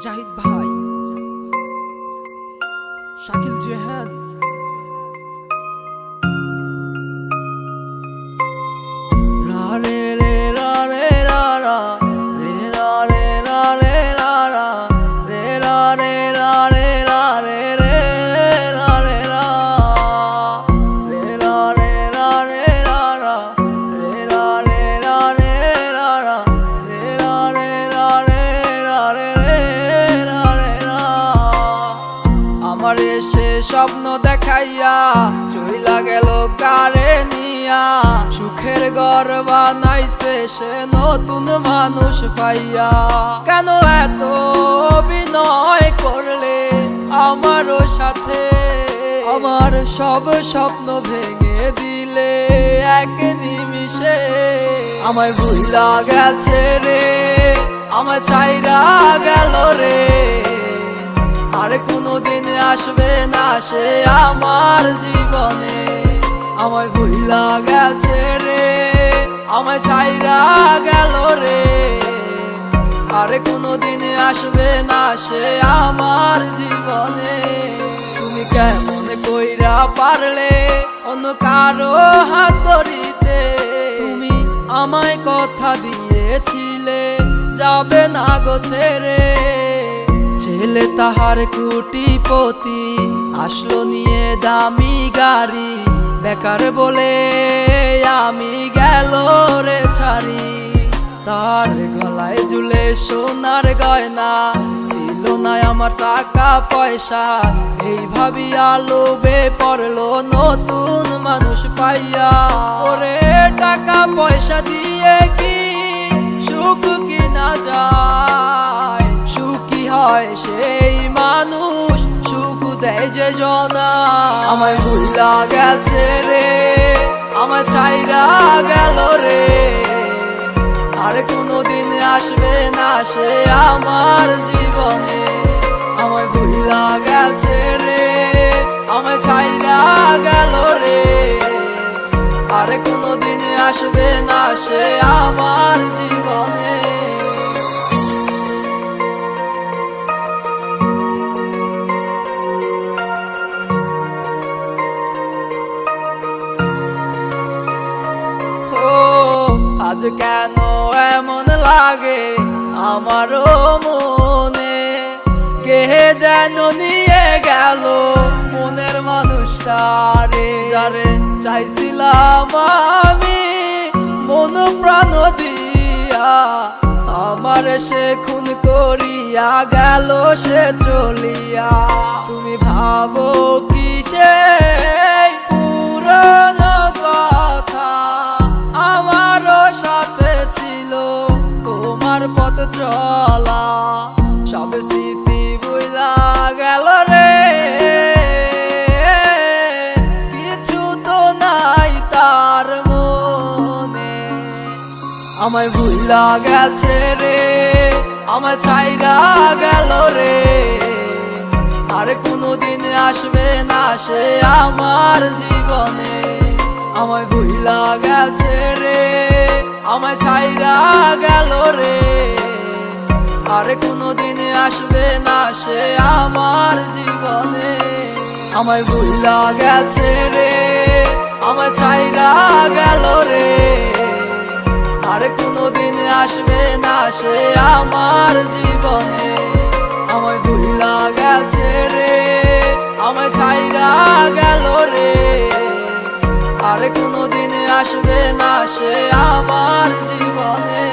জাহিদ ভাই, শাকিল জেহান, রা রে রে রা রে রা রা রে রা রে রা রে রা রা রে রা রে রা রে রা রে রে রা রে রা রে রা রে রা রে রা রা রে রা রে রা রে রা রা রে রা রে রা রে রা রে রে রা রে রা। আমার এসে স্বপ্ন দেখাইয়া চইলা গেল কারে নিয়া, সুখের ঘর বানাইছে সে নতুন মানুষ পাইয়া। কেন এত অভিনয় করলে আমারও সাথে, আমার সব স্বপ্ন ভেঙে দিলে এক নিমিষে। আমায় ভুইলা গেছে রে, আমায় ছাইরা গেল রে, আর কোনোদিন আসবে না সে আমার জীবনে। আমায় ভুইলা গেছে রে, আমায় ছাইরা গেল রে, আর কোনোদিন আসবে না সে আমার জীবনে। তুমি কেমন কইরা পারলে অন্য কারো হাত ধরিতে? তুমি আমায় কথা দিয়েছিলে যাবে না গো ছেড়ে। ছেলে তাহার কোটিপতি আসলো নিয়ে দামি গাড়ি, বেকার বলে আমি গেল রে ছাড়ি। তার গলায় ঝুলে সোনার গয়না, ছিল না আমার টাকা পয়সা, এই ভাবিয়া লোভে পড়লো নতুন মানুষ পাইয়া। ওরে টাকা পয়সা দিয়ে কি সুখ কিনা যায়? সুখী হয় সেই মানুষ সুখ দেয় যে জনা। আমায় ভুইলা গেছে রে, আমায় ছাইরা গেল রে, আর কোনোদিন আসবে না সে আমার জীবনে। আমায় ভুইলা গেছে রে, আমায় ছাইরা গেল রে, আর কোনোদিন আসবে না সে আমার জীবনে। আজ কেন এমন লাগে আমারও মনে, কে যেন নিয়ে গেল মনের মানুষটারে, যারে চাইছিলাম আমি মন প্রাণ দিয়া। আমার সে খুন করিয়া গেল সে চলিয়া। তুমি ভাবো কি সে পুরনো কথা আমারও সাথে ছিল তোমার পথ চলা, সব স্মৃতি ভুইলা গেল রে, কিছু তো নাই তার মনে। আমায় ভুইলা গেছে রে, আমায় ছাইরা গেল রে, আর কোনোদিন আসবে না সে আমার জীবনে। আমায় ভুইলা গেছে রে, আমায় ছাইরা গেল রে, আর কোনোদিন আসবে না সে আমার জীবনে। আমায় ভুইলা গেছে রে, আমায় ছাইরা গেল রে, আর কোনোদিন আসবে না সে আমার জীবনে। আমায় ভুইলা গেছে রে, আমায় ছাইরা গেল রে, আর কোনোদিন আসবে না সে আমার জীবনে।